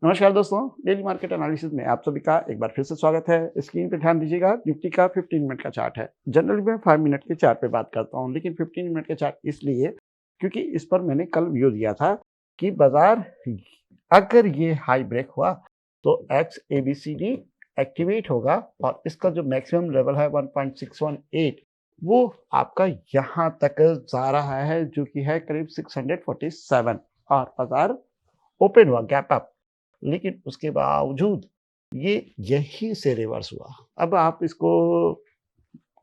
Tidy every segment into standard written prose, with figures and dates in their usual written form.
नमस्कार दोस्तों, daily market analysis में आप सभी का एक बार फिर से स्वागत है। स्क्रीन पे ध्यान दीजिएगा, निफ्टी का 15 मिनट का चार्ट है। जनरली मैं 5 मिनट के चार्ट पे बात करता हूँ, लेकिन 15 मिनट के चार्ट इसलिए क्योंकि इस पर मैंने कल व्यू दिया था कि बाजार अगर ये हाई ब्रेक हुआ तो एक्स एबीसीडी एक्टिवेट होगा और इसका जो मैक्सिमम लेवल है 1.618 वो आपका यहाँ तक जा रहा है, जो कि है करीब 647 और बाजार ओपन हुआ गैप अप, लेकिन उसके बावजूद ये यहीं से रिवर्स हुआ। अब आप इसको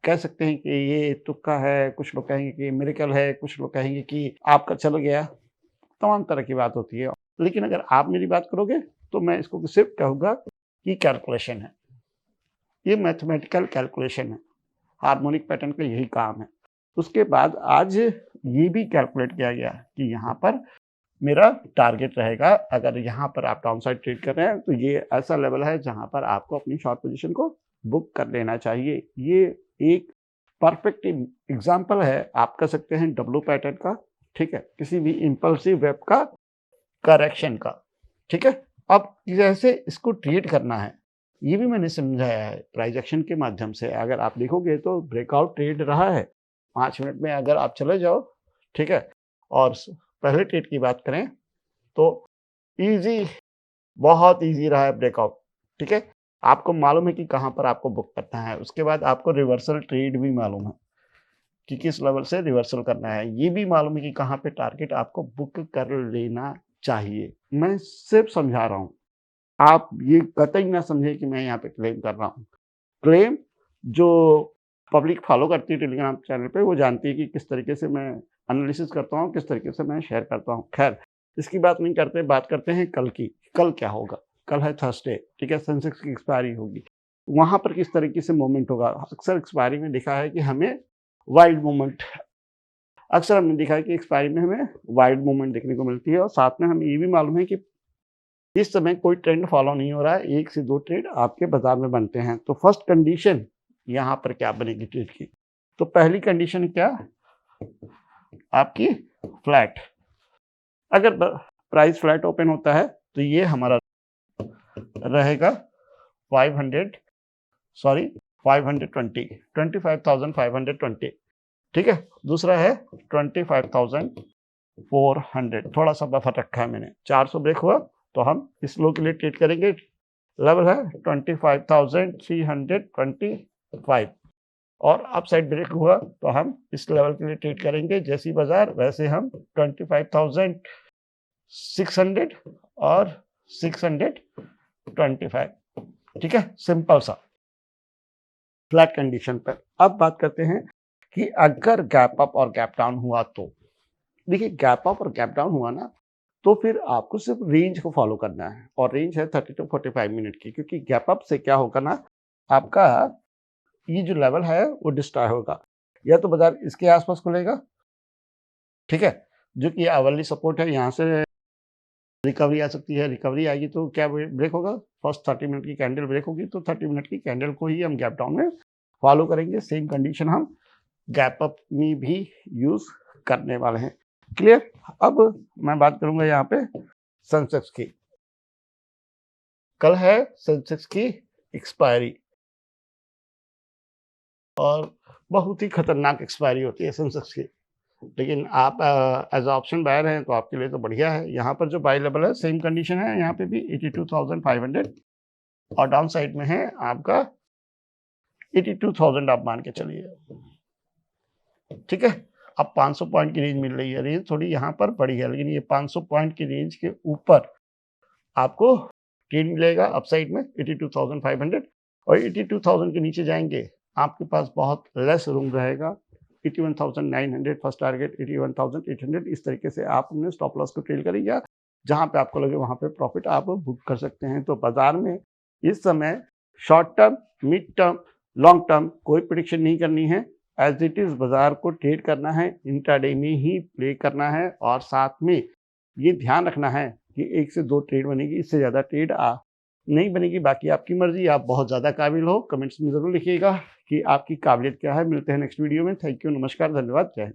कह सकते हैं कि ये तुक्का है, कुछ लोग कहेंगे कि मिरेकल है, कुछ लोग कहेंगे कि आपका चल गया, तमाम तरह की बात होती है। लेकिन अगर आप मेरी बात करोगे तो मैं इसको सिर्फ कहूँगा कि कैलकुलेशन है, ये मैथमेटिकल कैलकुलेशन है, हार्मोनिक पैटर्न का यही काम है। उसके बाद आज ये भी कैलकुलेट किया गया कि यहाँ पर मेरा टारगेट रहेगा, अगर यहाँ पर आप डाउन साइड ट्रेड कर रहे हैं तो ये ऐसा लेवल है जहाँ पर आपको अपनी शॉर्ट पोजीशन को बुक कर लेना चाहिए। ये एक परफेक्ट एग्जांपल है, आप कह सकते हैं डब्ल्यू पैटर्न का, ठीक है, किसी भी इंपल्सिव वेब का करेक्शन का, ठीक है। अब जैसे इसको ट्रेड करना है ये भी मैंने समझाया है प्राइस एक्शन के माध्यम से। अगर आप देखोगे तो ब्रेकआउट ट्रेड रहा है 5 मिनट में, अगर आप चले जाओ, ठीक है, और पहले ट्रेड की बात करें तो इजी, बहुत इजी रहा है ब्रेकआउट, ठीक है। आपको मालूम है कि कहाँ पर आपको बुक करना है। उसके बाद आपको रिवर्सल ट्रेड भी मालूम है कि किस लेवल से रिवर्सल करना है। ये भी मालूम है कि कहाँ पे टारगेट आपको बुक कर लेना चाहिए। मैं सिर्फ समझा रहा हूँ, आप ये कतई ना समझे कि मैं यहाँ पे क्लेम कर रहा हूँ। क्लेम जो पब्लिक फॉलो करती है टेलीग्राम चैनल पे, वो जानती है कि किस तरीके से मैं एनालिसिस करता हूँ, किस तरीके से मैं शेयर करता हूँ। खैर, इसकी बात नहीं करते, बात करते हैं कल की। कल क्या होगा? कल है थर्सडे, ठीक है, सेंसेक्स की एक्सपायरी होगी। वहाँ पर किस तरीके से मूवमेंट होगा? अक्सर एक्सपायरी में दिखा है कि हमें वाइड मूवमेंट, अक्सर हमने देखा है कि एक्सपायरी में हमें वाइड मूवमेंट देखने को मिलती है और साथ में हमें ये भी मालूम है कि इस समय कोई ट्रेंड फॉलो नहीं हो रहा है, 1 से 2 ट्रेड आपके बाजार में बनते हैं। तो फर्स्ट कंडीशन यहाँ पर क्या बनेगी ट्रेड की? तो पहली कंडीशन क्या? आपकी फ्लैट। अगर प्राइस फ्लैट ओपन होता है तो ये हमारा रहेगा 500, सॉरी 520, 25,520, ठीक है। दूसरा है 25,400, थोड़ा सा बफर रखा है मैंने। 400 ब्रेक हुआ तो हम इस लो के लिए ट्रेड करेंगे, लेवल है 25,325 और अप साइड ब्रेक हुआ तो हम इस लेवल के लिए ट्रेड करेंगे। जैसी बाजार वैसे हम 25,600 और 625, ठीक है, सिंपल सा फ्लैट कंडीशन पर। अब बात करते हैं कि अगर गैप अप और गैप डाउन हुआ तो देखिए, गैप अप और गैप डाउन हुआ ना तो फिर आपको सिर्फ रेंज को फॉलो करना है और रेंज है 30 टू 45 मिनट की, क्योंकि गैप अप से क्या होगा ना, आपका ये जो लेवल है वो डिस्ट्रॉय होगा। या तो बाजार इसके आसपास खुलेगा, ठीक है, जो कि आवरली सपोर्ट है, यहाँ से रिकवरी आ सकती है। रिकवरी आएगी तो क्या ब्रेक होगा? फर्स्ट 30 मिनट की कैंडल ब्रेक होगी तो 30 मिनट की कैंडल को ही हम गैप डाउन में फॉलो करेंगे। सेम कंडीशन हम गैप अप में भी यूज करने वाले हैं। क्लियर? अब मैं बात करूंगा यहाँ पे सेंसेक्स की। कल है सेंसेक्स की एक्सपायरी और बहुत ही खतरनाक एक्सपायरी होती है सेंसेक्स की, लेकिन आप एज ऑप्शन बायर हैं तो आपके लिए तो बढ़िया है। यहाँ पर जो बाय लेवल है सेम कंडीशन है, यहाँ पे भी 82,500 और डाउन साइड में है आपका 82,000, आप मान के चलिए, ठीक है। अब 500 पॉइंट की रेंज मिल रही है, रेंज थोड़ी यहाँ पर बड़ी है, लेकिन ये 500 पॉइंट की रेंज के ऊपर आपको ट्रेड मिलेगा अपसाइड में 82,500 और 82,000 के नीचे जाएंगे आपके पास बहुत लेस रूम रहेगा। 81,900 फर्स्ट टारगेट, 81,800, इस तरीके से आप अपने स्टॉप लॉस को ट्रेड करेंगे। जहां पे आपको लगे वहां पे प्रॉफिट आप बुक कर सकते हैं। तो बाजार में इस समय short term, mid term, long term कोई प्रिडिक्शन नहीं करनी है। एज इट इज बाजार को ट्रेड करना है, इंट्राडे में ही प्ले करना है और साथ में ये ध्यान रखना है कि 1 से 2 ट्रेड बनेगी, इससे ज़्यादा ट्रेड नहीं बनेगी। बाकी आपकी मर्जी, आप बहुत ज़्यादा काबिल हो। कमेंट्स में ज़रूर लिखिएगा कि आपकी काबिलियत क्या है। मिलते हैं नेक्स्ट वीडियो में। थैंक यू, नमस्कार, धन्यवाद, जय हिंद।